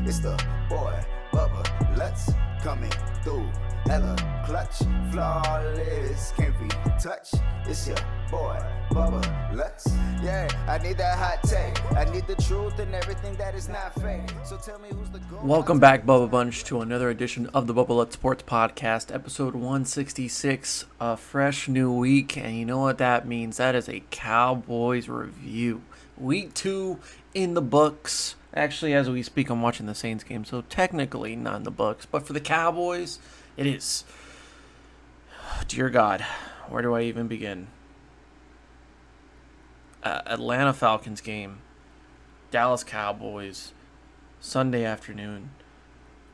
It's the boy, Bubba, let's coming through. Hella clutch, flawless, can't be touched. It's your boy, Bubba, let's. Yeah, I need that hot take. I need the truth and everything that is not fake. So tell me who's the goal. Welcome back, Bubba Bunch, to another edition of the Bubba Let's Sports Podcast, episode 166. A fresh new week, and you know what that means? That is a Cowboys review. Week 2 in the books. Actually, as we speak, I'm watching the Saints game, so technically not in the books. But for the Cowboys, it is. Dear God, where do I even begin? Atlanta Falcons game, Dallas Cowboys, Sunday afternoon.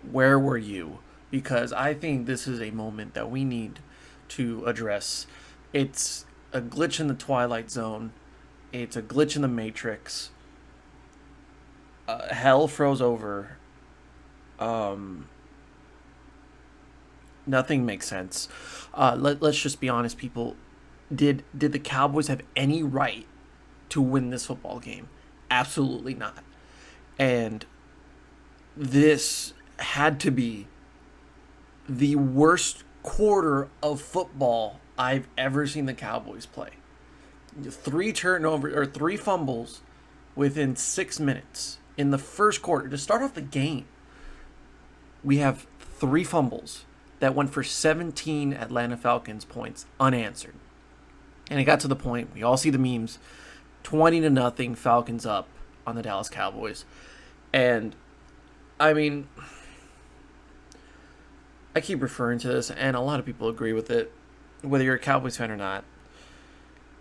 Where were you? Because I think this is a moment that we need to address. It's a glitch in the Twilight Zone. It's a glitch in the Matrix. Hell froze over. Nothing makes sense. Let's just be honest, people. Did the Cowboys have any right to win this football game? Absolutely not. And this had to be the worst quarter of football I've ever seen the Cowboys play. 3 turnovers or 3 fumbles within 6 minutes in the first quarter. To start off the game, we have 3 fumbles that went for 17 Atlanta Falcons points unanswered. And it got to the point, we all see the memes, 20-0 Falcons up on the Dallas Cowboys. And, I mean, I keep referring to this, and a lot of people agree with it, whether you're a Cowboys fan or not.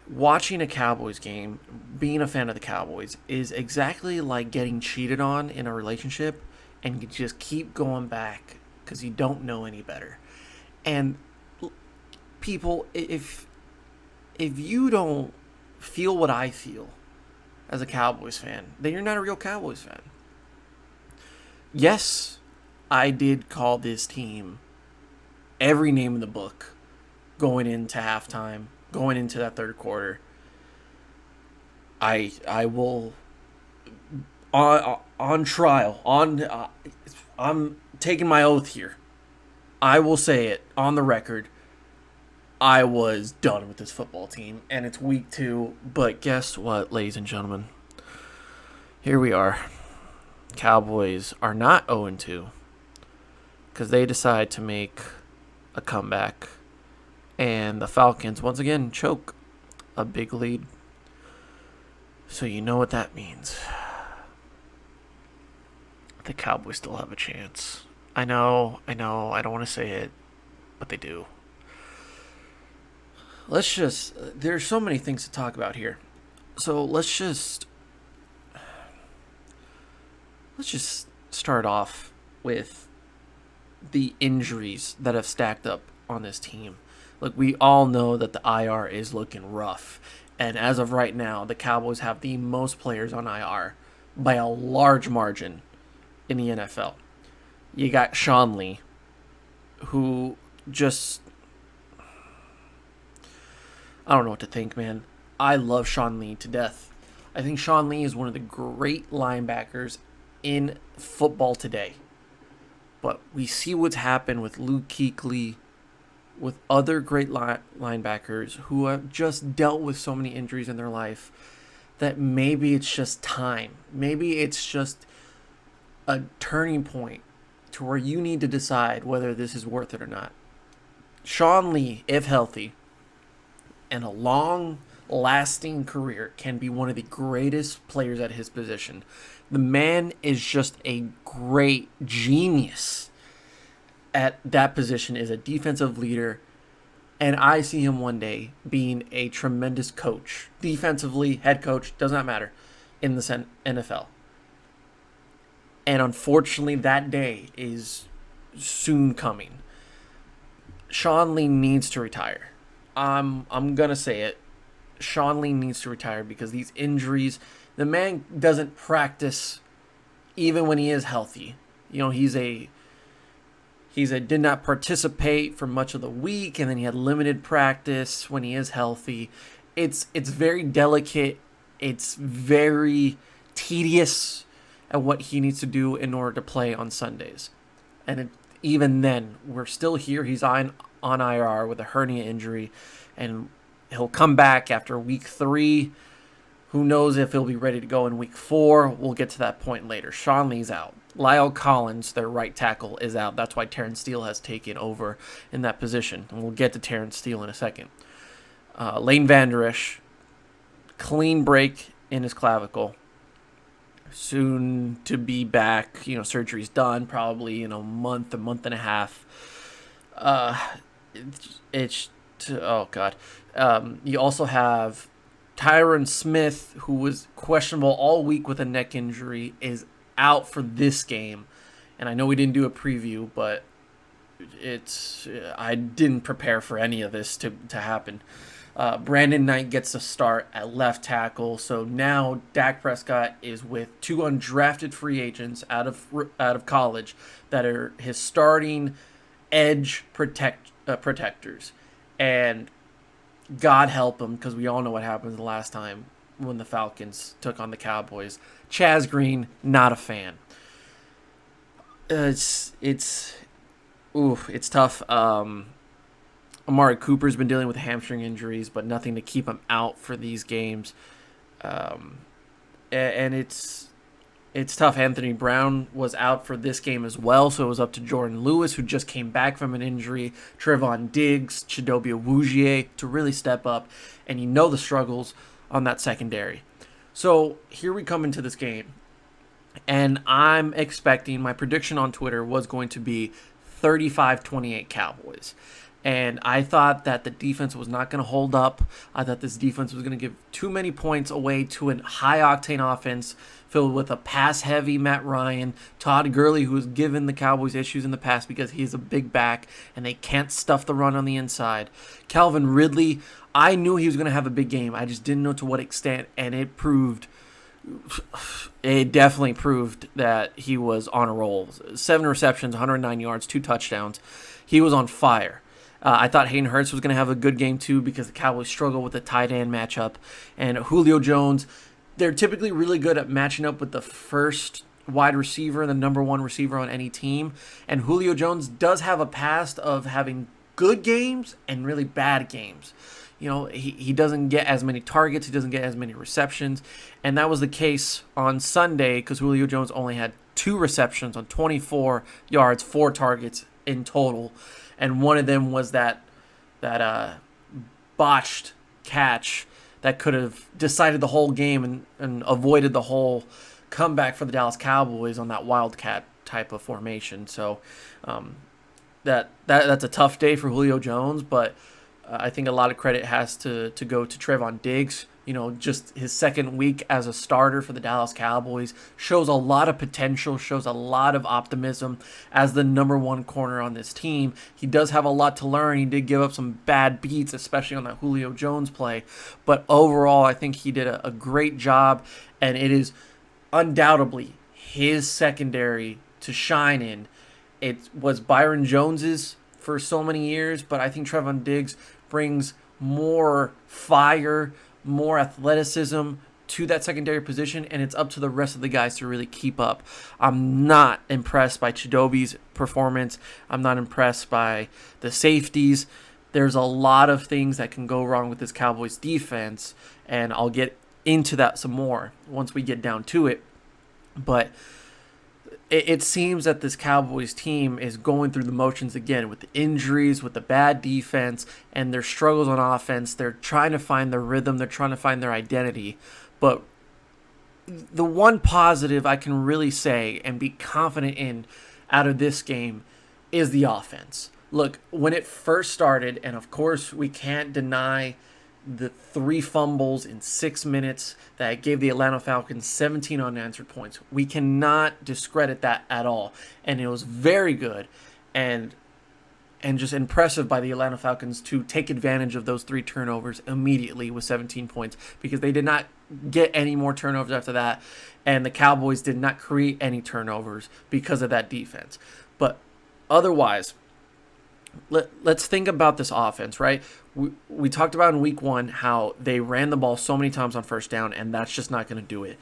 Watching a Cowboys game, being a fan of the Cowboys, is exactly like getting cheated on in a relationship, and you just keep going back because you don't know any better. And people, if you don't feel what I feel as a Cowboys fan, then you're not a real Cowboys fan. Yes, I did call this team every name in the book going into halftime, going into that third quarter. I will on trial, I'm taking my oath here. I will say it on the record. I was done with this football team, and it's week 2. But guess what, ladies and gentlemen? Here we are. Cowboys are not 0-2 because they decide to make a comeback, and the Falcons once again choke a big lead. So you know what that means. The Cowboys still have a chance. I know, I don't want to say it, but they do. There's so many things to talk about here. So let's just start off with the injuries that have stacked up on this team. Look, we all know that the IR is looking rough. And as of right now, the Cowboys have the most players on IR by a large margin in the NFL. You got Sean Lee, who just... I don't know what to think, man. I love Sean Lee to death. I think Sean Lee is one of the great linebackers in football today. But we see what's happened with Luke Kuechly, with other great linebackers who have just dealt with so many injuries in their life, that maybe it's just time. Maybe it's just a turning point to where you need to decide whether this is worth it or not. Sean Lee, if healthy, and a long-lasting career, can be one of the greatest players at his position. The man is just a great genius at that position, is a defensive leader, and I see him one day being a tremendous coach. Defensively, head coach, does not matter, in the NFL. And unfortunately, that day is soon coming. Sean Lee needs to retire. I'm going to say it. Sean Lee needs to retire because these injuries, the man doesn't practice even when he is healthy. You know, he did not participate for much of the week, and then he had limited practice when he is healthy. It's very delicate. It's very tedious at what he needs to do in order to play on Sundays. And even then, we're still here. He's on IR with a hernia injury, and he'll come back after week 3. Who knows if he'll be ready to go in week 4? We'll get to that point later. Sean Lee's out. Lyle Collins, their right tackle, is out. That's why Terrence Steele has taken over in that position. And we'll get to Terrence Steele in a second. Lane Vander Esch, clean break in his clavicle. Soon to be back. Surgery's done probably in a month and a half. Oh, God. You also have Tyron Smith, who was questionable all week with a neck injury, is out for this game. And I know we didn't do a preview, but I didn't prepare for any of this to happen. Brandon Knight gets a start at left tackle. So now Dak Prescott is with 2 undrafted free agents out of college that are his starting edge protectors. And God help him, because we all know what happened the last time when the Falcons took on the Cowboys. Chaz Green, not a fan. It's tough. Amari Cooper's been dealing with hamstring injuries, but nothing to keep him out for these games. And it's tough. Anthony Brown was out for this game as well, so it was up to Jordan Lewis, who just came back from an injury, Trevon Diggs, Chidobe Awuzie, to really step up, and the struggles on that secondary. So here we come into this game, and I'm expecting, my prediction on Twitter was going to be 35-28 Cowboys. And I thought that the defense was not going to hold up. I thought this defense was going to give too many points away to a high-octane offense filled with a pass-heavy Matt Ryan, Todd Gurley, who has given the Cowboys issues in the past because he's a big back and they can't stuff the run on the inside. Calvin Ridley, I knew he was going to have a big game. I just didn't know to what extent, and it definitely proved that he was on a roll. 7 receptions, 109 yards, 2 touchdowns. He was on fire. I thought Hayden Hurst was going to have a good game too, because the Cowboys struggle with the tight end matchup. And Julio Jones, they're typically really good at matching up with the first wide receiver, the number 1 receiver on any team. And Julio Jones does have a past of having good games and really bad games. He doesn't get as many targets. He doesn't get as many receptions. And that was the case on Sunday, because Julio Jones only had 2 receptions on 24 yards, 4 targets in total. And one of them was that botched catch that could have decided the whole game and avoided the whole comeback for the Dallas Cowboys on that Wildcat type of formation. So that's a tough day for Julio Jones, but I think a lot of credit has to go to Trevon Diggs. Just his second week as a starter for the Dallas Cowboys shows a lot of potential, shows a lot of optimism as the number 1 corner on this team. He does have a lot to learn. He did give up some bad beats, especially on that Julio Jones play. But overall, I think he did a great job, and it is undoubtedly his secondary to shine in. It was Byron Jones's for so many years, but I think Trevon Diggs brings more fire, more athleticism to that secondary position, and it's up to the rest of the guys to really keep up. I'm not impressed by Chidobe's performance. I'm not impressed by the safeties. There's a lot of things that can go wrong with this Cowboys defense, and I'll get into that some more once we get down to it. But it seems that this Cowboys team is going through the motions again with the injuries, with the bad defense, and their struggles on offense. They're trying to find their rhythm. They're trying to find their identity. But the one positive I can really say and be confident in out of this game is the offense. Look, when it first started, and of course we can't deny the 3 fumbles in 6 minutes that gave the Atlanta Falcons 17 unanswered points. We cannot discredit that at all. And it was very good and just impressive by the Atlanta Falcons to take advantage of those 3 turnovers immediately with 17 points, because they did not get any more turnovers after that, and the Cowboys did not create any turnovers because of that defense. But otherwise, let's think about this offense, right? We talked about in week 1 how they ran the ball so many times on first down, and that's just not going to do it.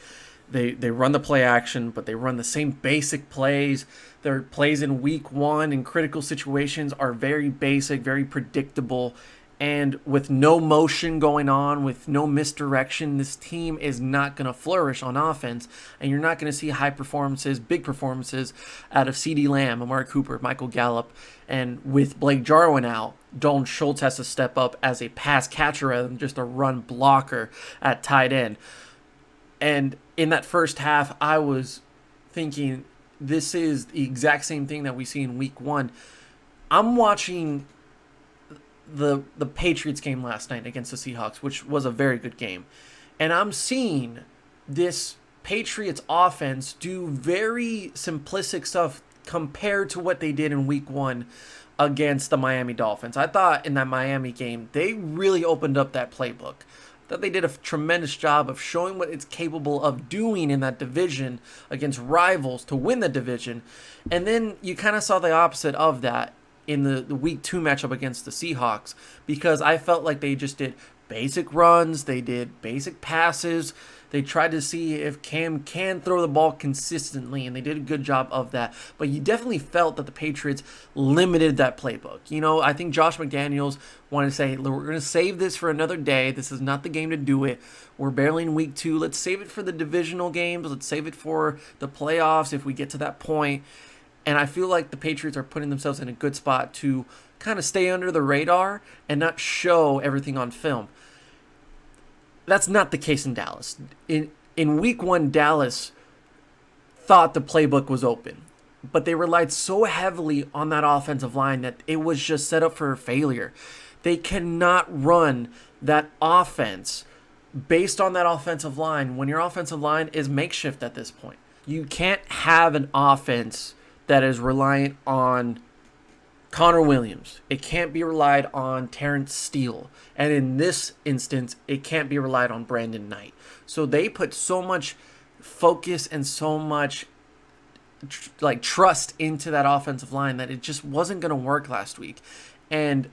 They run the play action, but they run the same basic plays. Their plays in week one in critical situations are very basic, very predictable. And with no motion going on, with no misdirection, this team is not going to flourish on offense. And you're not going to see high performances, big performances out of CeeDee Lamb, Amari Cooper, Michael Gallup. And with Blake Jarwin out, Dalton Schultz has to step up as a pass catcher rather than just a run blocker at tight end. And in that first half, I was thinking, this is the exact same thing that we see in week one. I'm watching the Patriots game last night against the Seahawks, which was a very good game. And I'm seeing this Patriots offense do very simplistic stuff compared to what they did in week one against the Miami Dolphins. I thought in that Miami game, they really opened up that playbook. That they did a tremendous job of showing what it's capable of doing in that division against rivals to win the division. And then you kind of saw the opposite of that in the week two matchup against the Seahawks, because I felt like they just did basic runs, they did basic passes, they tried to see if Cam can throw the ball consistently, and they did a good job of that. But you definitely felt that the Patriots limited that playbook. You know, I think Josh McDaniels wanted to say, we're going to save this for another day. This is not the game to do it. We're barely in week two. Let's save it for the divisional games. Let's save it for the playoffs if we get to that point. And I feel like the Patriots are putting themselves in a good spot to kind of stay under the radar and not show everything on film. That's not the case in Dallas. In week one, Dallas thought the playbook was open, but they relied so heavily on that offensive line that it was just set up for failure. They cannot run that offense based on that offensive line when your offensive line is makeshift at this point. You can't have an offense that is reliant on Connor Williams. It can't be relied on Terrence Steele. And in this instance, it can't be relied on Brandon Knight. So they put so much focus and so much trust into that offensive line that it just wasn't going to work last week. And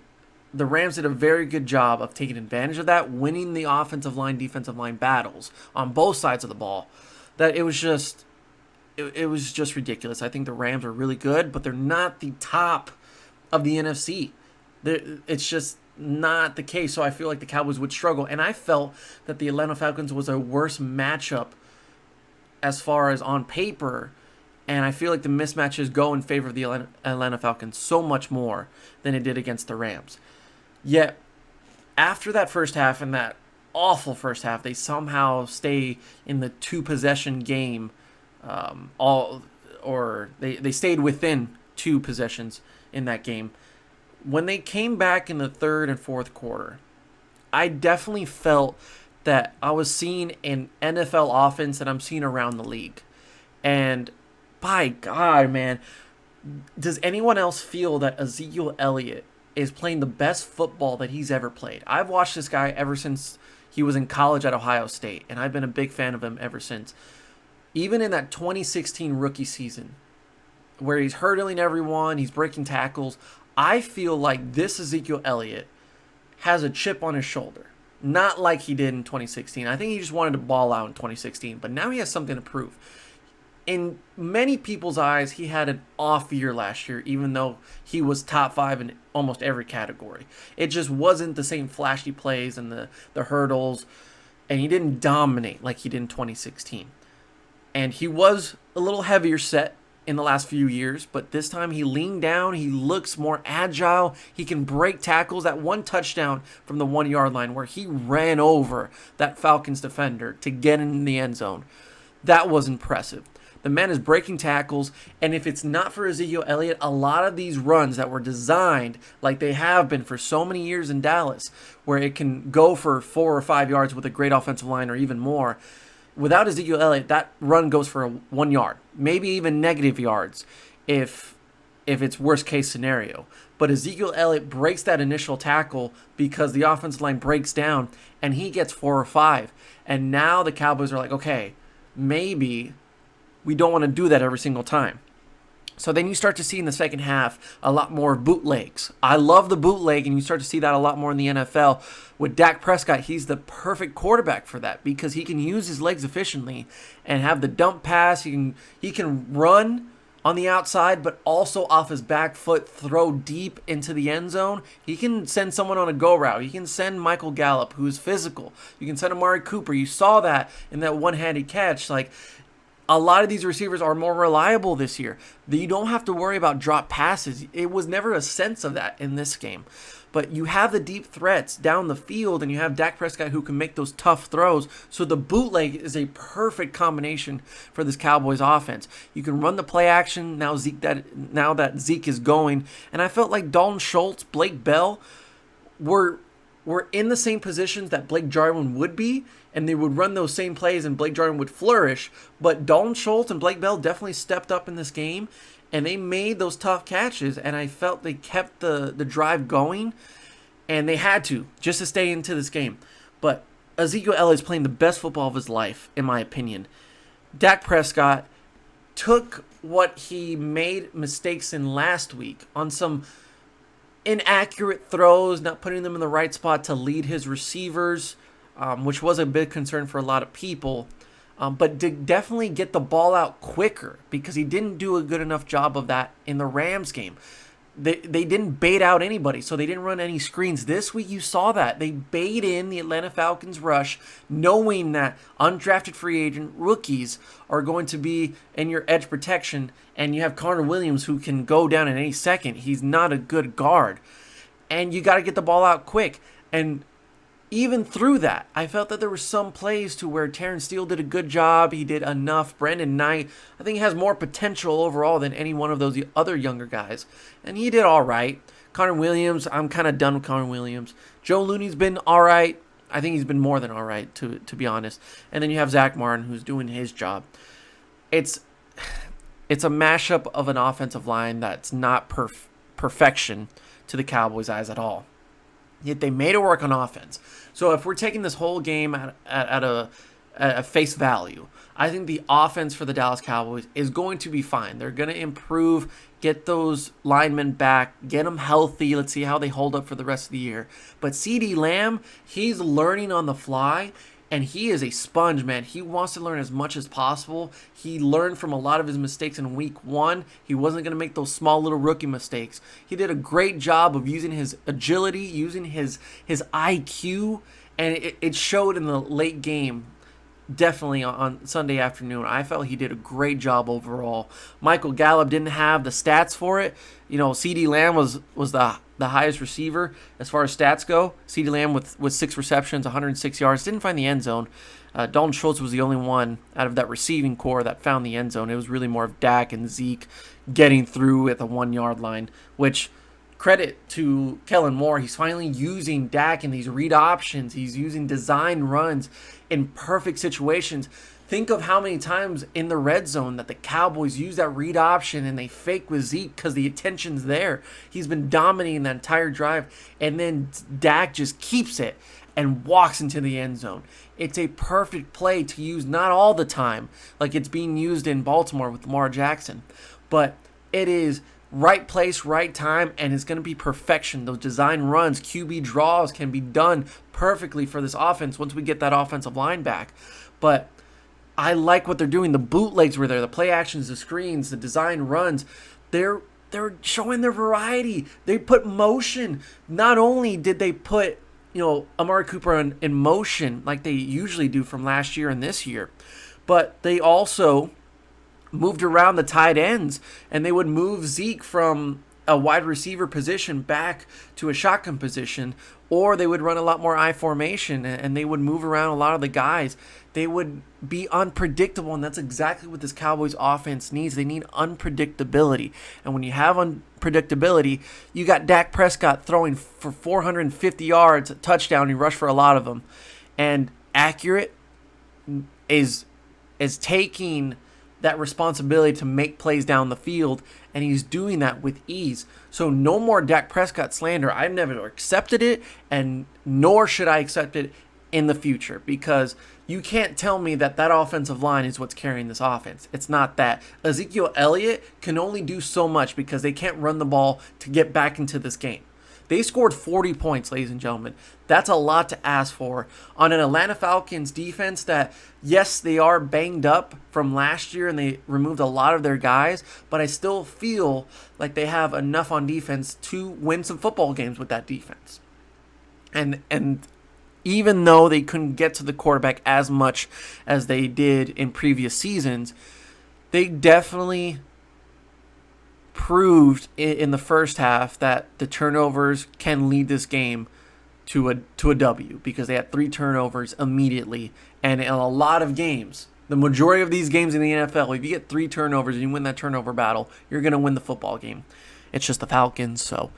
the Rams did a very good job of taking advantage of that, winning the offensive line, defensive line battles on both sides of the ball. That it was just ridiculous. I think the Rams are really good, but they're not the top of the NFC. It's just not the case. So I feel like the Cowboys would struggle. And I felt that the Atlanta Falcons was a worse matchup as far as on paper. And I feel like the mismatches go in favor of the Atlanta Falcons so much more than it did against the Rams. Yet, after that first half and that awful first half, they somehow stay in the two-possession game. They stayed within two possessions in that game. When they came back in the third and fourth quarter, I definitely felt that I was seeing an NFL offense that I'm seeing around the league. And by God, man, does anyone else feel that Ezekiel Elliott is playing the best football that he's ever played? I've watched this guy ever since he was in college at Ohio State, and I've been a big fan of him ever since. Even in that 2016 rookie season, where he's hurdling everyone, he's breaking tackles, I feel like this Ezekiel Elliott has a chip on his shoulder. Not like he did in 2016. I think he just wanted to ball out in 2016, but now he has something to prove. In many people's eyes, he had an off year last year, even though he was top 5 in almost every category. It just wasn't the same flashy plays and the hurdles, and he didn't dominate like he did in 2016. And he was a little heavier set in the last few years, but this time he leaned down, he looks more agile, he can break tackles. That one touchdown from the 1 yard line where he ran over that Falcons defender to get in the end zone, that was impressive. The man is breaking tackles, and if it's not for Ezekiel Elliott, a lot of these runs that were designed like they have been for so many years in Dallas, where it can go for 4 or 5 yards with a great offensive line or even more, without Ezekiel Elliott, that run goes for 1 yard, maybe even negative yards if it's worst case scenario. But Ezekiel Elliott breaks that initial tackle because the offensive line breaks down, and he gets 4 or 5. And now the Cowboys are like, okay, maybe we don't want to do that every single time. So then you start to see in the second half a lot more bootlegs. I love the bootleg, and you start to see that a lot more in the NFL. With Dak Prescott, he's the perfect quarterback for that because he can use his legs efficiently and have the dump pass. He can run on the outside, but also off his back foot, throw deep into the end zone. He can send someone on a go route. He can send Michael Gallup, who's physical. You can send Amari Cooper. You saw that in that one-handed catch. Like, a lot of these receivers are more reliable this year. You don't have to worry about drop passes. It was never a sense of that in this game. But you have the deep threats down the field, and you have Dak Prescott who can make those tough throws. So the bootleg is a perfect combination for this Cowboys offense. You can run the play action now that Zeke is going. And I felt like Dalton Schultz, Blake Bell were in the same positions that Blake Jarwin would be, and they would run those same plays and Blake Jarwin would flourish. But Dalton Schultz and Blake Bell definitely stepped up in this game, and they made those tough catches, and I felt they kept the drive going, and they had to, just to stay into this game. But Ezekiel Elliott is playing the best football of his life, in my opinion. Dak Prescott took what he made mistakes in last week on some inaccurate throws, not putting them in the right spot to lead his receivers, which was a big concern for a lot of people. But did definitely get the ball out quicker because he didn't do a good enough job of that in the Rams game. They didn't bait out anybody, so they didn't run any screens. This week you saw that. They bait in the Atlanta Falcons rush, knowing that undrafted free agent rookies are going to be in your edge protection, and you have Connor Williams who can go down in any second. He's not a good guard. And you got to get the ball out quick. And even through that, I felt that there were some plays to where Terrence Steele did a good job. He did enough. Brandon Knight, I think he has more potential overall than any one of those other younger guys. And he did all right. Connor Williams, I'm kind of done with Connor Williams. Joe Looney's been all right. I think he's been more than all right, to be honest. And then you have Zach Martin, who's doing his job. It's a mashup of an offensive line that's not perfection to the Cowboys' eyes at all. Yet they made it work on offense. So if we're taking this whole game at a face value, I think the offense for the Dallas Cowboys is going to be fine. They're going to improve, get those linemen back, get them healthy. Let's see how they hold up for the rest of the year. But CeeDee Lamb, he's learning on the fly, and he is a sponge, man. He wants to learn as much as possible. He learned from a lot of his mistakes in week one. He wasn't going to make those small little rookie mistakes. He did a great job of using his agility, using his IQ, and it showed in the late game. Definitely on Sunday afternoon. I felt he did a great job overall. Michael Gallup didn't have the stats for it. CeeDee Lamb was the highest receiver as far as stats go. CeeDee Lamb with 6 receptions, 106 yards. Didn't find the end zone. Dalton Schultz was the only one out of that receiving core that found the end zone. It was really more of Dak and Zeke getting through at the 1-yard line, which credit to Kellen Moore. He's finally using Dak in these read options. He's using design runs in perfect situations. Think of how many times in the red zone that the Cowboys use that read option and they fake with Zeke because the attention's there. He's been dominating that entire drive, and then Dak just keeps it and walks into the end zone. It's a perfect play to use, not all the time like it's being used in Baltimore with Lamar Jackson, but it is right place, right time, and it's going to be perfection. Those design runs, QB draws can be done perfectly for this offense once we get that offensive line back. But I like what they're doing. The bootlegs were there, the play actions, the screens, the design runs. They're showing their variety. They put motion. Not only did they put Amari Cooper in motion like they usually do from last year and this year, but they also moved around the tight ends, and they would move Zeke from a wide receiver position back to a shotgun position, or they would run a lot more I formation, and they would move around a lot of the guys. They would be unpredictable, and that's exactly what this Cowboys offense needs. They need unpredictability, and when you have unpredictability, you got Dak Prescott throwing for 450 yards, a touchdown. He rushed for a lot of them, and accurate is taking that responsibility to make plays down the field, and he's doing that with ease. So no more Dak Prescott slander. I've never accepted it, and nor should I accept it in the future, because you can't tell me that that offensive line is what's carrying this offense. It's not that. Ezekiel Elliott can only do so much because they can't run the ball to get back into this game. They scored 40 points, ladies and gentlemen. That's a lot to ask for on an Atlanta Falcons defense that, yes, they are banged up from last year and they removed a lot of their guys, but I still feel like they have enough on defense to win some football games with that defense. And even though they couldn't get to the quarterback as much as they did in previous seasons, they definitely proved in the first half that the turnovers can lead this game to a W, because they had 3 turnovers immediately. And in a lot of games, the majority of these games in the NFL, if you get 3 turnovers and you win that turnover battle, you're going to win the football game. It's just the Falcons, so.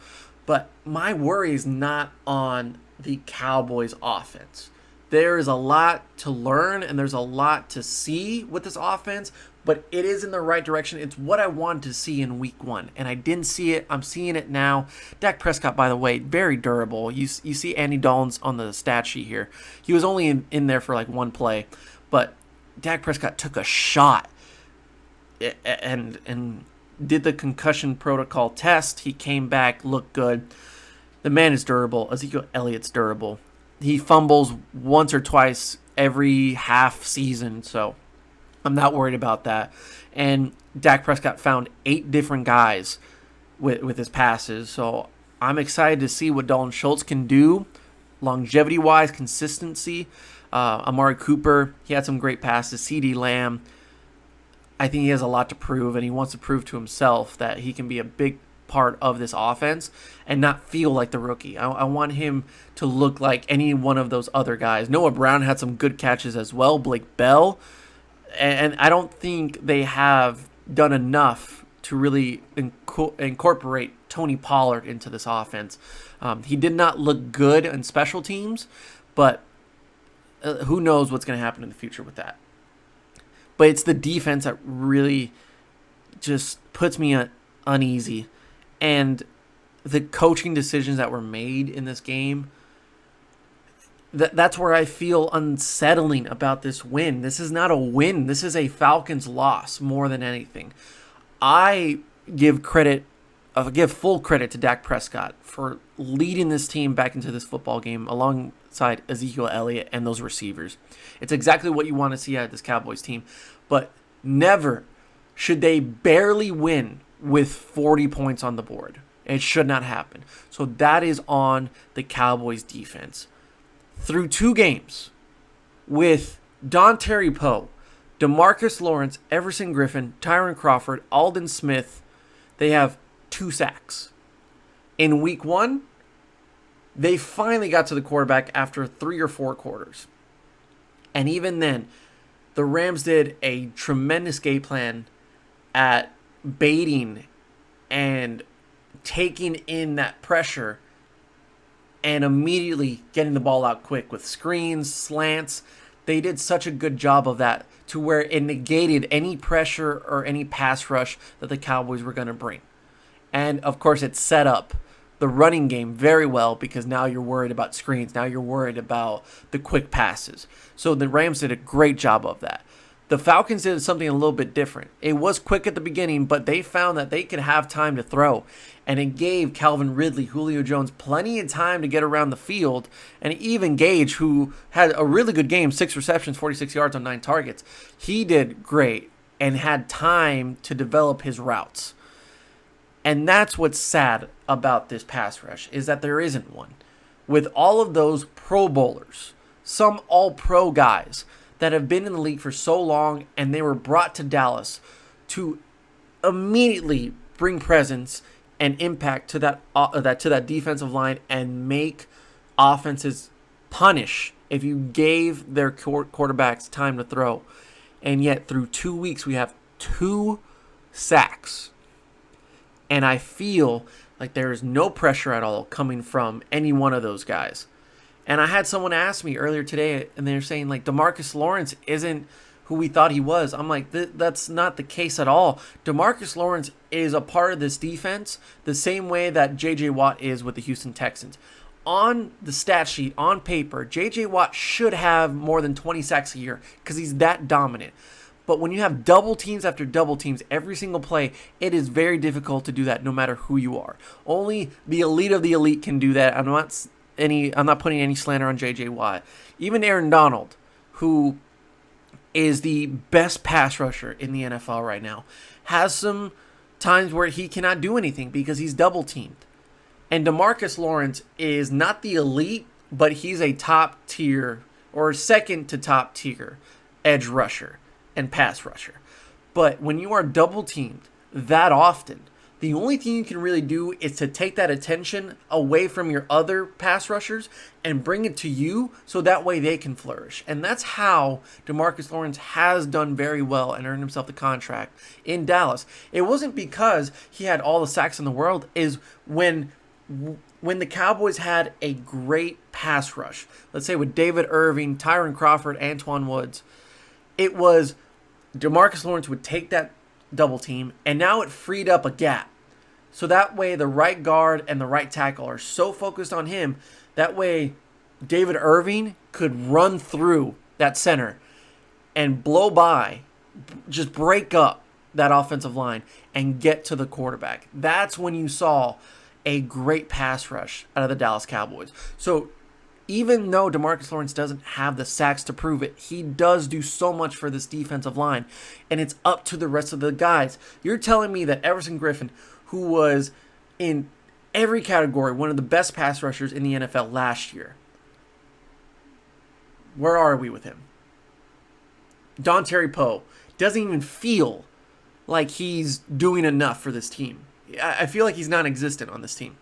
But my worry is not on the Cowboys offense. There is a lot to learn and there's a lot to see with this offense, but it is in the right direction. It's what I wanted to see in week 1, and I didn't see it. I'm seeing it now. Dak Prescott, by the way, very durable. You see Andy Dalton's on the stat sheet here. He was only in there for like 1 play, but Dak Prescott took a shot and did the concussion protocol test. He came back, looked good. The man is durable. Ezekiel Elliott's durable. He fumbles once or twice every half season, so I'm not worried about that. And Dak Prescott found 8 different guys with his passes, so I'm excited to see what Dalton Schultz can do longevity-wise, consistency. Amari Cooper, he had some great passes. CeeDee Lamb, I think he has a lot to prove, and he wants to prove to himself that he can be a big part of this offense and not feel like the rookie. I want him to look like any one of those other guys. Noah Brown had some good catches as well. Blake Bell. And I don't think they have done enough to really incorporate Tony Pollard into this offense. He did not look good in special teams, but who knows what's going to happen in the future with that. But it's the defense that really just puts me uneasy. And the coaching decisions that were made in this game, that's where I feel unsettling about this win. This is not a win. This is a Falcons loss more than anything. I give full credit to Dak Prescott for leading this team back into this football game alongside Ezekiel Elliott and those receivers. It's exactly what you want to see out of this Cowboys team. But never should they barely win with 40 points on the board. It should not happen. So that is on the Cowboys defense. Through 2 games with Dontari Poe, DeMarcus Lawrence, Everson Griffin, Tyron Crawford, Aldon Smith, they have 2 sacks. In week 1, they finally got to the quarterback after 3 or 4 quarters. And even then, the Rams did a tremendous game plan at baiting and taking in that pressure and immediately getting the ball out quick with screens, slants. They did such a good job of that to where it negated any pressure or any pass rush that the Cowboys were going to bring. And, of course, it set up the running game very well, because now you're worried about screens. Now you're worried about the quick passes. So the Rams did a great job of that. The Falcons did something a little bit different. It was quick at the beginning, but they found that they could have time to throw. And it gave Calvin Ridley, Julio Jones plenty of time to get around the field. And even Gage, who had a really good game, 6 receptions, 46 yards on 9 targets, he did great and had time to develop his routes. And that's what's sad about this pass rush, is that there isn't one. With all of those Pro Bowlers, some all-pro guys that have been in the league for so long, and they were brought to Dallas to immediately bring presence and impact to that defensive line and make offenses punish if you gave their quarterbacks time to throw. And yet through 2 weeks we have 2 sacks. And I feel like there is no pressure at all coming from any one of those guys. And I had someone ask me earlier today, and they're saying, like, DeMarcus Lawrence isn't who we thought he was. I'm like, that's not the case at all. DeMarcus Lawrence is a part of this defense the same way that J.J. Watt is with the Houston Texans. on the stat sheet, on paper, J.J. Watt should have more than 20 sacks a year because he's that dominant. But when you have double teams after double teams every single play, it is very difficult to do that no matter who you are. Only the elite of the elite can do that. I'm not putting any slander on J.J. Watt. Even Aaron Donald, who is the best pass rusher in the NFL right now, has some times where he cannot do anything because he's double teamed. And DeMarcus Lawrence is not the elite, but he's a top tier or second to top tier edge rusher and pass rusher. But when you are double teamed that often, the only thing you can really do is to take that attention away from your other pass rushers and bring it to you so that way they can flourish. And that's how DeMarcus Lawrence has done very well and earned himself the contract in Dallas. It wasn't because he had all the sacks in the world, is when the Cowboys had a great pass rush, let's say with David Irving, Tyron Crawford, Antoine Woods, it was DeMarcus Lawrence would take that double team, and now it freed up a gap. So that way the right guard and the right tackle are so focused on him, that way David Irving could run through that center and blow by, just break up that offensive line and get to the quarterback. That's when you saw a great pass rush out of the Dallas Cowboys. So even though DeMarcus Lawrence doesn't have the sacks to prove it, he does do so much for this defensive line, and it's up to the rest of the guys. You're telling me that Everson Griffin, who was in every category one of the best pass rushers in the NFL last year, where are we with him? Dontari Poe doesn't even feel like he's doing enough for this team. I feel like he's non-existent on this team.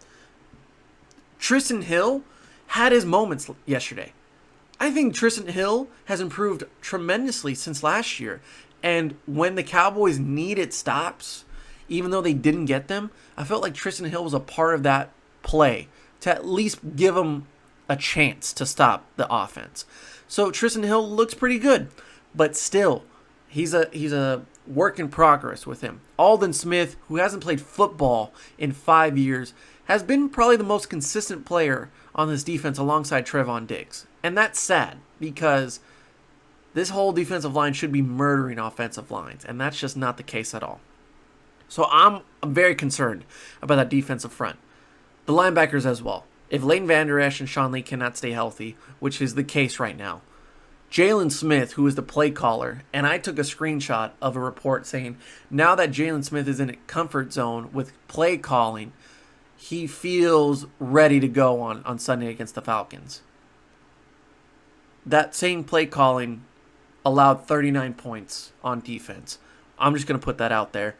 Tristan Hill had his moments yesterday. I think Tristan Hill has improved tremendously since last year. And when the Cowboys needed stops, even though they didn't get them, I felt like Tristan Hill was a part of that play to at least give them a chance to stop the offense. So Tristan Hill looks pretty good, but still, he's a work in progress with him. Aldon Smith, who hasn't played football in 5 years, has been probably the most consistent player on this defense alongside Trevon Diggs. And that's sad because this whole defensive line should be murdering offensive lines, and that's just not the case at all. So I'm very concerned about that defensive front. The linebackers as well. If Leighton Vander Esch and Sean Lee cannot stay healthy, which is the case right now, Jalen Smith, who is the play caller, and I took a screenshot of a report saying now that Jalen Smith is in a comfort zone with play calling, he feels ready to go on Sunday against the Falcons. That same play calling allowed 39 points on defense. I'm just going to put that out there.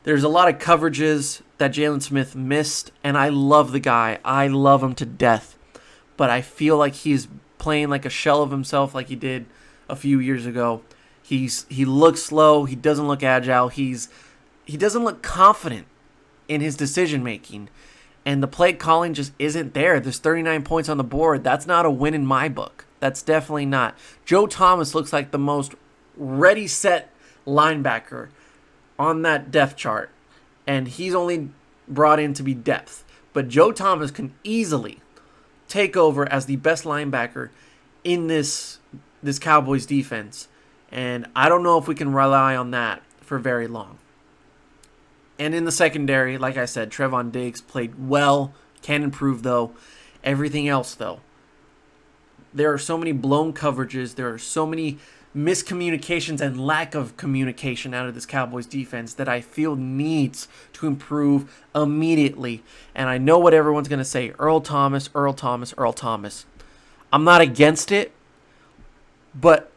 There's a lot of coverages that Jalen Smith missed, and I love the guy. I love him to death. But I feel like he's playing like a shell of himself like he did a few years ago. He looks slow. He doesn't look agile. He doesn't look confident in his decision-making. And the play calling just isn't there. There's 39 points on the board. That's not a win in my book. That's definitely not. Joe Thomas looks like the most ready, set linebacker on that depth chart. And he's only brought in to be depth. But Joe Thomas can easily take over as the best linebacker in this Cowboys defense. And I don't know if we can rely on that for very long. And in the secondary, like I said, Trevon Diggs played well, can improve though. Everything else though, there are so many blown coverages, there are so many miscommunications and lack of communication out of this Cowboys defense that I feel needs to improve immediately. And I know what everyone's going to say, Earl Thomas. I'm not against it, but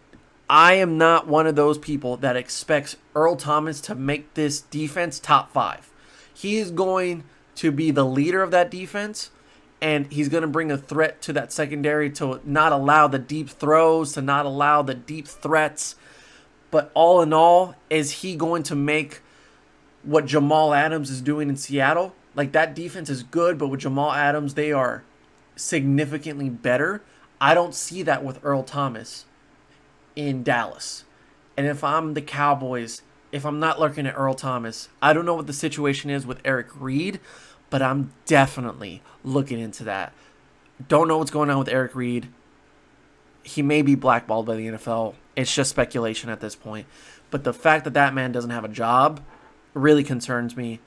I am not one of those people that expects Earl Thomas to make this defense top 5. He is going to be the leader of that defense, and he's going to bring a threat to that secondary to not allow the deep throws, to not allow the deep threats. But all in all, is he going to make what Jamal Adams is doing in Seattle? Like, that defense is good, but with Jamal Adams, they are significantly better. I don't see that with Earl Thomas in Dallas. And if I'm the Cowboys, if I'm not looking at Earl Thomas, I don't know what the situation is with Eric Reed, but I'm definitely looking into that. Don't know what's going on with Eric Reed. He may be blackballed by the NFL. It's just speculation at this point. But the fact that that man doesn't have a job really concerns me.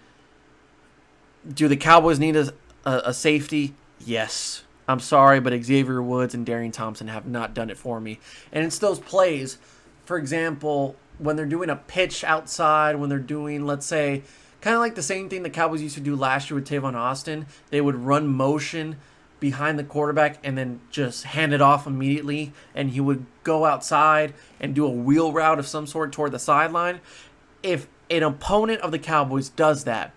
Do the Cowboys need a safety? Yes. I'm sorry, but Xavier Woods and Darian Thompson have not done it for me. And it's those plays, for example, when they're doing a pitch outside, when they're doing, let's say, kind of like the same thing the Cowboys used to do last year with Tavon Austin. They would run motion behind the quarterback and then just hand it off immediately, and he would go outside and do a wheel route of some sort toward the sideline. If an opponent of the Cowboys does that,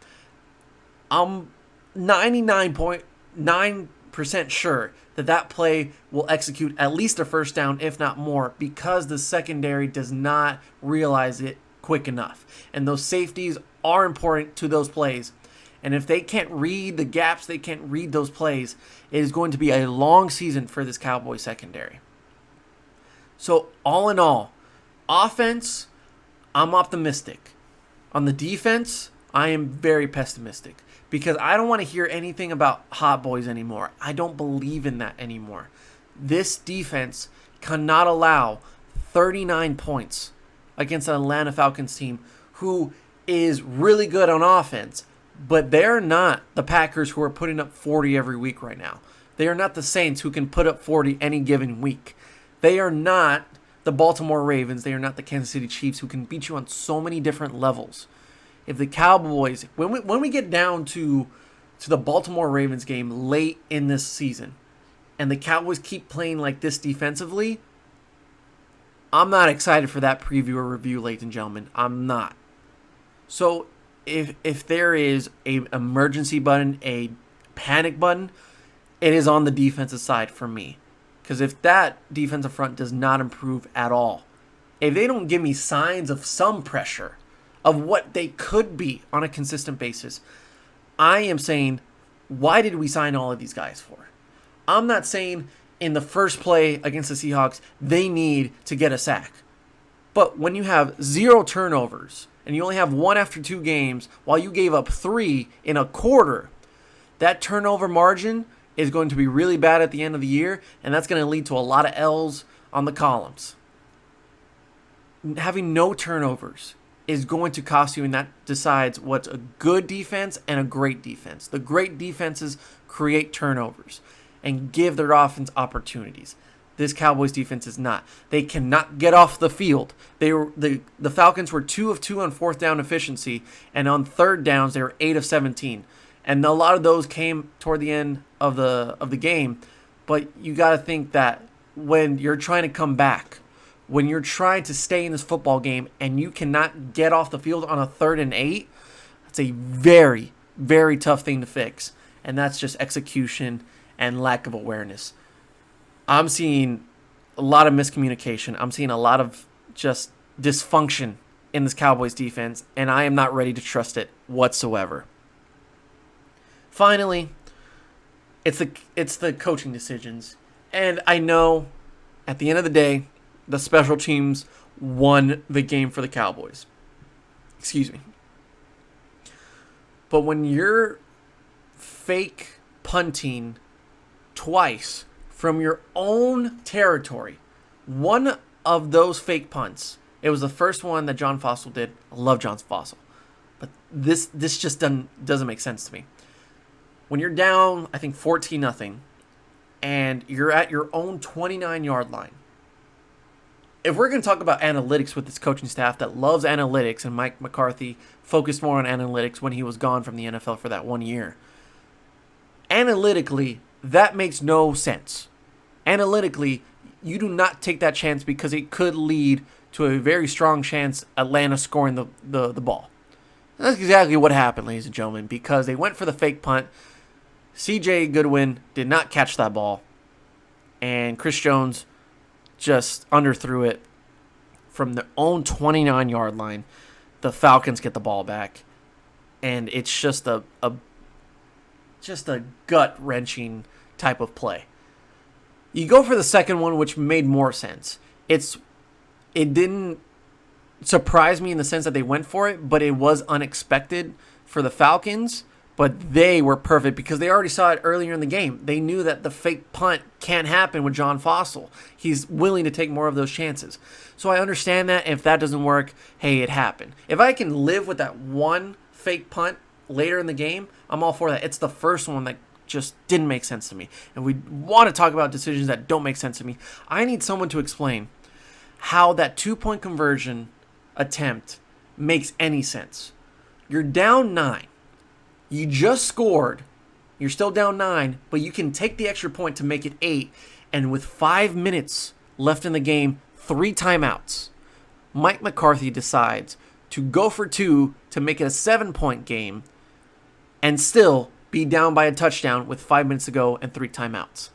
I'm 99.9% sure that play will execute at least a first down, if not more, because the secondary does not realize it quick enough. And those safeties are important to those plays. And if they can't read the gaps, they can't read those plays, it is going to be a long season for this Cowboys secondary. So all in all, offense, I'm optimistic. On the defense, I am very pessimistic because I don't want to hear anything about hot boys anymore. I don't believe in that anymore. This defense cannot allow 39 points against an Atlanta Falcons team who is really good on offense, but they're not the Packers who are putting up 40 every week right now. They are not the Saints who can put up 40 any given week. They are not the Baltimore Ravens. They are not the Kansas City Chiefs who can beat you on so many different levels. If the Cowboys, when we get down to the Baltimore Ravens game late in this season, and the Cowboys keep playing like this defensively, I'm not excited for that preview or review, ladies and gentlemen. I'm not. So if there is an emergency button, a panic button, it is on the defensive side for me. Because if that defensive front does not improve at all, if they don't give me signs of some pressure of what they could be on a consistent basis, I am saying, why did we sign all of these guys for? I'm not saying in the first play against the Seahawks, they need to get a sack. But when you have 0 turnovers and you only have 1 after 2 games while you gave up 3 in a quarter, that turnover margin is going to be really bad at the end of the year, and that's going to lead to a lot of L's on the columns. Having no turnovers is going to cost you, and that decides what's a good defense and a great defense. The great defenses create turnovers and give their offense opportunities. This Cowboys defense is not. They cannot get off the field. The Falcons were 2 of 2 on 4th down efficiency, and on 3rd downs they were 8 of 17. And a lot of those came toward the end of the game. But you got to think that when you're trying to come back, when you're trying to stay in this football game and you cannot get off the field on a 3rd and 8, that's a very, very tough thing to fix. And that's just execution and lack of awareness. I'm seeing a lot of miscommunication. I'm seeing a lot of just dysfunction in this Cowboys defense, and I am not ready to trust it whatsoever. Finally, it's the coaching decisions. And I know at the end of the day, the special teams won the game for the Cowboys. Excuse me. But when you're fake punting twice from your own territory, one of those fake punts, it was the first one that John Fossil did. I love John Fossil. But this just doesn't make sense to me. When you're down, I think 14-0, and you're at your own 29-yard line, if we're going to talk about analytics with this coaching staff that loves analytics, and Mike McCarthy focused more on analytics when he was gone from the NFL for that 1 year, analytically, that makes no sense. Analytically, you do not take that chance because it could lead to a very strong chance Atlanta scoring the ball. And that's exactly what happened, ladies and gentlemen, because they went for the fake punt. C.J. Goodwin did not catch that ball, and Chris Jones just underthrew it from their own 29-yard line. The Falcons get the ball back, and it's just a gut-wrenching type of play. You go for the second one, which made more sense. It didn't surprise me in the sense that they went for it, but it was unexpected for the Falcons. But they were perfect because they already saw it earlier in the game. They knew that the fake punt can't happen with John Fossil. He's willing to take more of those chances. So I understand that. If that doesn't work, hey, it happened. If I can live with that one fake punt later in the game, I'm all for that. It's the first one that just didn't make sense to me. And we want to talk about decisions that don't make sense to me. I need someone to explain how that 2-point conversion attempt makes any sense. You're down 9. You just scored. You're still down 9, but you can take the extra point to make it 8. And with 5 minutes left in the game, 3 timeouts, Mike McCarthy decides to go for 2 to make it a 7-point game and still be down by a touchdown with 5 minutes to go and 3 timeouts.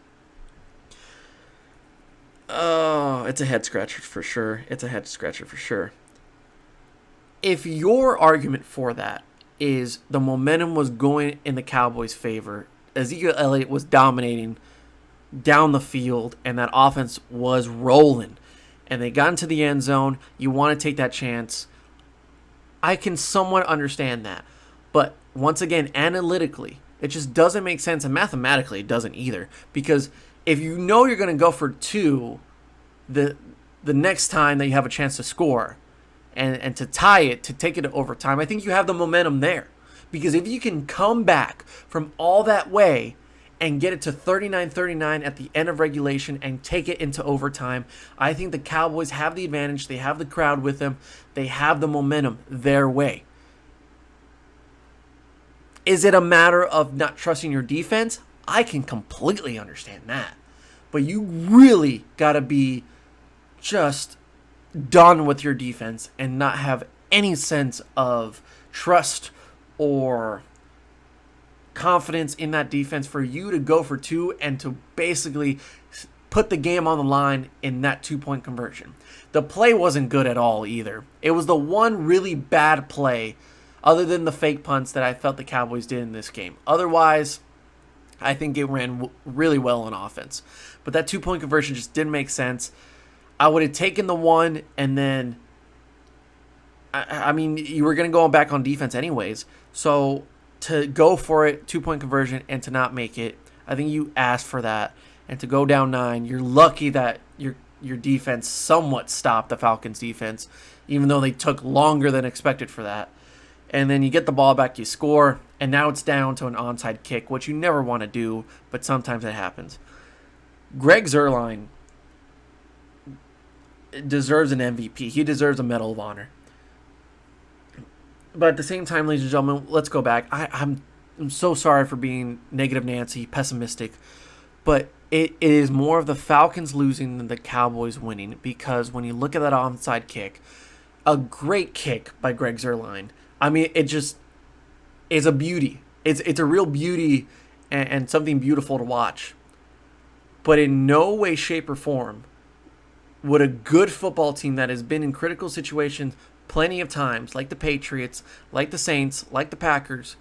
Oh, it's a head scratcher for sure. If your argument for that is the momentum was going in the Cowboys' favor, Ezekiel Elliott was dominating down the field, and that offense was rolling, and they got into the end zone, you want to take that chance. I can somewhat understand that. But once again, analytically, it just doesn't make sense, and mathematically it doesn't either. Because if you know you're going to go for 2 the next time that you have a chance to score, and to tie it, to take it to overtime, I think you have the momentum there. Because if you can come back from all that way and get it to 39-39 at the end of regulation and take it into overtime, I think the Cowboys have the advantage. They have the crowd with them. They have the momentum their way. Is it a matter of not trusting your defense? I can completely understand that. But you really got to be just done with your defense and not have any sense of trust or confidence in that defense for you to go for 2 and to basically put the game on the line in that 2-point conversion. The play wasn't good at all either. It was the one really bad play other than the fake punts that I felt the Cowboys did in this game. Otherwise, I think it ran really well on offense. But that 2-point conversion just didn't make sense. I would have taken the 1, and then, I mean, you were going to go back on defense anyways. So to go for it, 2-point conversion, and to not make it, I think you asked for that. And to go down 9, you're lucky that your defense somewhat stopped the Falcons' defense, even though they took longer than expected for that. And then you get the ball back, you score, and now it's down to an onside kick, which you never want to do, but sometimes it happens. Greg Zuerlein deserves an MVP. He deserves a Medal of Honor. But at the same time, ladies and gentlemen, let's go back. I'm so sorry for being negative Nancy, pessimistic, but it is more of the Falcons losing than the Cowboys winning, because when you look at that onside kick, a great kick by Greg Zuerlein. I mean, it just is a beauty. It's a real beauty and something beautiful to watch. But in no way, shape, or form would a good football team that has been in critical situations plenty of times, like the Patriots, like the Saints, like the Packers,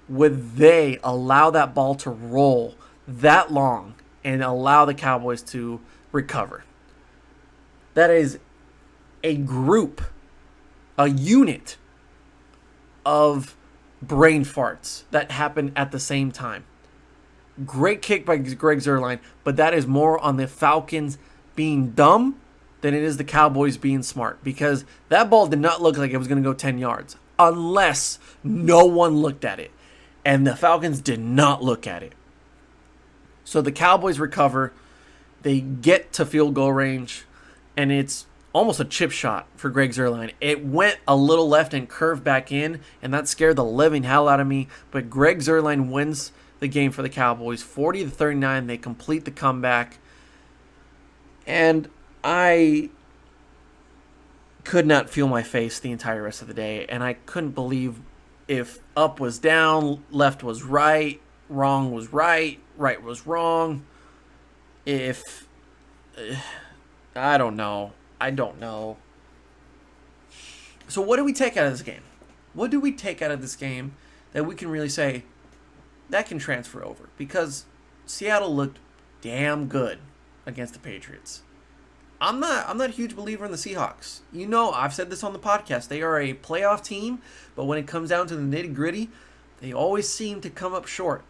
would they allow that ball to roll that long and allow the Cowboys to recover? That is a group, a unit of brain farts that happen at the same time. Great kick by Greg Zuerlein, but that is more on the Falcons being dumb than it is the Cowboys being smart, because that ball did not look like it was going to go 10 yards unless no one looked at it, and the Falcons did not look at it. So the Cowboys recover, they get to field goal range, and it's almost a chip shot for Greg Zuerlein. It went a little left and curved back in, and that scared the living hell out of me, but Greg Zuerlein wins the game for the Cowboys, 40-39. They complete the comeback. And I could not feel my face the entire rest of the day. And I couldn't believe if up was down, left was right, wrong was right, right was wrong. If I don't know. So what do we take out of this game? What do we take out of this game that we can really say that can transfer over? Because Seattle looked damn good against the Patriots. I'm not a huge believer in the Seahawks. You know, I've said this on the podcast. They are a playoff team, but when it comes down to the nitty-gritty, They always seem to come up short.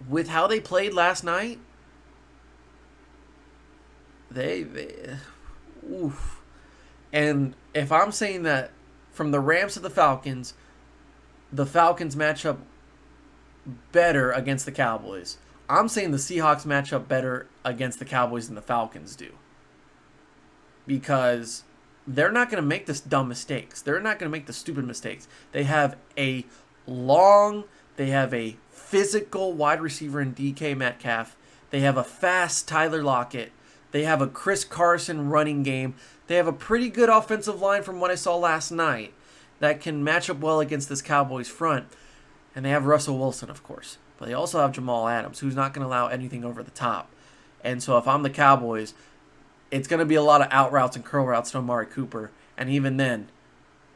With how they played last night, they oof. And if I'm saying that from the Rams to the Falcons match up better against the Cowboys. I'm saying the Seahawks match up better against the Cowboys than the Falcons do. Because they're not going to make this dumb mistakes. They're not going to make the stupid mistakes. They have a physical wide receiver in DK Metcalf. They have a fast Tyler Lockett. They have a Chris Carson running game. They have a pretty good offensive line from what I saw last night that can match up well against this Cowboys front. And they have Russell Wilson, of course. But they also have Jamal Adams, who's not going to allow anything over the top. And so if I'm the Cowboys, it's going to be a lot of out routes and curl routes to Amari Cooper. And even then,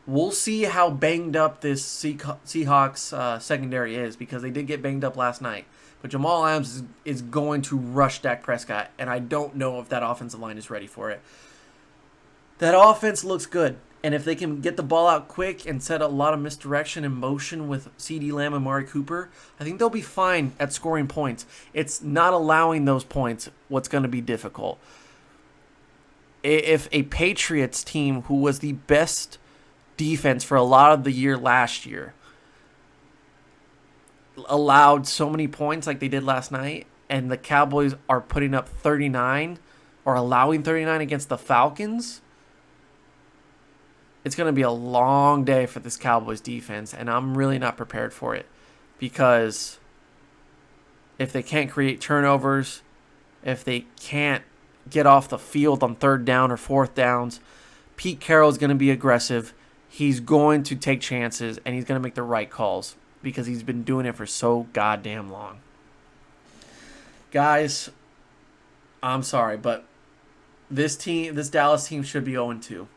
we'll see how banged up this Seahawks secondary is, because they did get banged up last night. But Jamal Adams is going to rush Dak Prescott, and I don't know if that offensive line is ready for it. That offense looks good. And if they can get the ball out quick and set a lot of misdirection and motion with CeeDee Lamb and Amari Cooper, I think they'll be fine at scoring points. It's not allowing those points what's going to be difficult. If a Patriots team who was the best defense for a lot of the year last year allowed so many points like they did last night, and the Cowboys are putting up 39 or allowing 39 against the Falcons, it's going to be a long day for this Cowboys defense, and I'm really not prepared for it, because if they can't create turnovers, if they can't get off the field on third down or fourth downs, Pete Carroll is going to be aggressive. He's going to take chances, and he's going to make the right calls, because he's been doing it for so goddamn long. Guys, I'm sorry, but this Dallas team should be 0-2.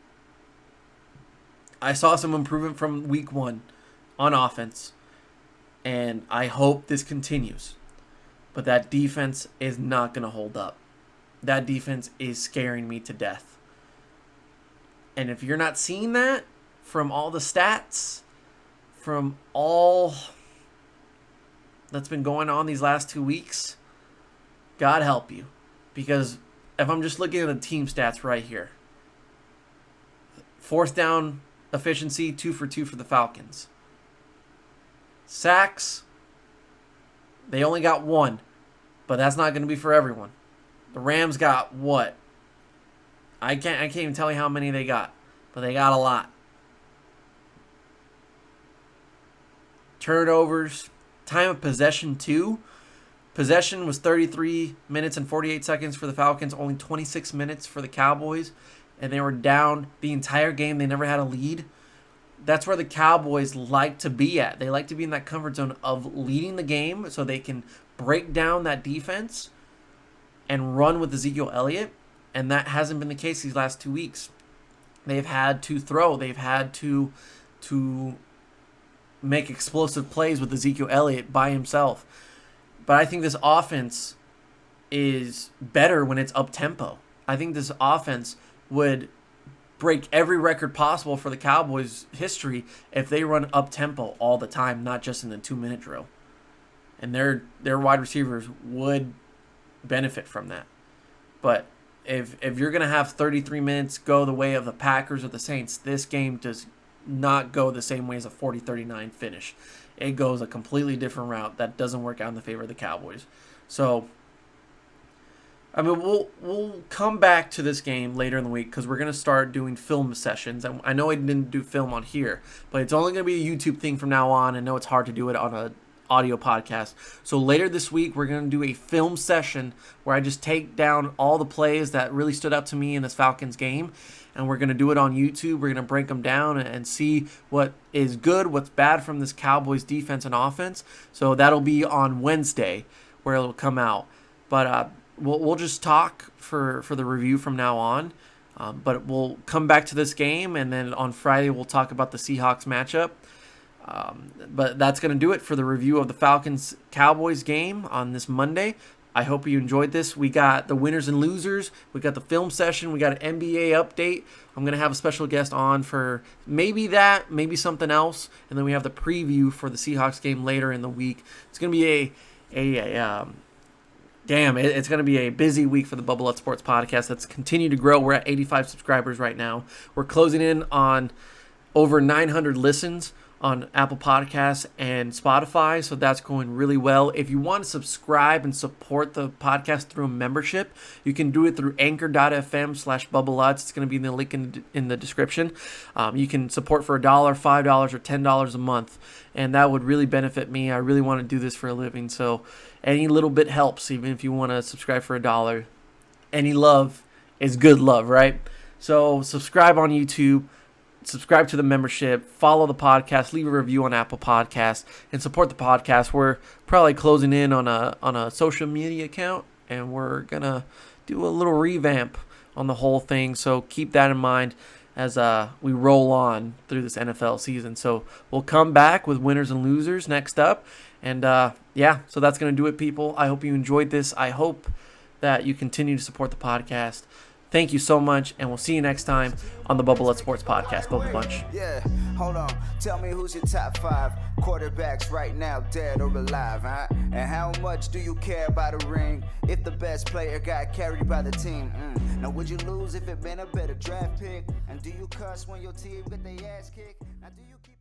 I saw some improvement from week 1 on offense, and I hope this continues. But that defense is not going to hold up. That defense is scaring me to death. And if you're not seeing that from all the stats, from all that's been going on these last 2 weeks, God help you. Because if I'm just looking at the team stats right here, fourth down efficiency, 2 for 2 for the Falcons. Sacks, they only got 1, but that's not going to be for everyone. The Rams got what? I can't even tell you how many they got, but they got a lot. Turnovers, time of possession 2. Possession was 33 minutes and 48 seconds for the Falcons, only 26 minutes for the Cowboys. And they were down the entire game. They never had a lead. That's where the Cowboys like to be at. They like to be in that comfort zone of leading the game so they can break down that defense and run with Ezekiel Elliott. And that hasn't been the case these last 2 weeks. They've had to throw. They've had to make explosive plays with Ezekiel Elliott by himself. But I think this offense is better when it's up-tempo. I think this offense would break every record possible for the Cowboys' history if they run up-tempo all the time, not just in the 2-minute drill. And their wide receivers would benefit from that. But if you're going to have 33 minutes go the way of the Packers or the Saints, this game does not go the same way as a 40-39 finish. It goes a completely different route that doesn't work out in the favor of the Cowboys. So, I mean, we'll come back to this game later in the week because we're going to start doing film sessions. And I know I didn't do film on here, but it's only going to be a YouTube thing from now on. I know it's hard to do it on an audio podcast. So later this week, we're going to do a film session where I just take down all the plays that really stood out to me in this Falcons game. And we're going to do it on YouTube. We're going to break them down and see what is good, what's bad from this Cowboys defense and offense. So that'll be on Wednesday where it'll come out. But we'll just talk for the review from now on. But we'll come back to this game, and then on Friday we'll talk about the Seahawks matchup. But that's going to do it for the review of the Falcons-Cowboys game on this Monday. I hope you enjoyed this. We got the winners and losers. We got the film session. We got an NBA update. I'm going to have a special guest on for maybe that, maybe something else. And then we have the preview for the Seahawks game later in the week. It's going to be it's going to be a busy week for the Bubble Up Sports Podcast. That's continued to grow. We're at 85 subscribers right now. We're closing in on over 900 listens on Apple Podcasts and Spotify, so that's going really well. If you want to subscribe and support the podcast through a membership, you can do it through anchor.fm/bubblelots. It's going to be in the link in the description. You can support for $1, $5, or $10 a month, and that would really benefit me. I really want to do this for a living, so any little bit helps, even if you want to subscribe for $1. Any love is good love, right? So subscribe on YouTube. Subscribe to the membership, follow the podcast, leave a review on Apple Podcasts, and support the podcast. We're probably closing in on a social media account, and we're going to do a little revamp on the whole thing. So keep that in mind as we roll on through this NFL season. So we'll come back with winners and losers next up. And so that's going to do it, people. I hope you enjoyed this. I hope that you continue to support the podcast. Thank you so much, and we'll see you next time on the Bubble Up Sports Podcast. Bubble Bunch. Yeah, hold on. Tell me who's your top 5 quarterbacks right now, dead or alive, huh? And how much do you care about a ring if the best player got carried by the team? Now, would you lose if it been a better draft pick? And do you cuss when your team get their ass kicked? Now, do you keep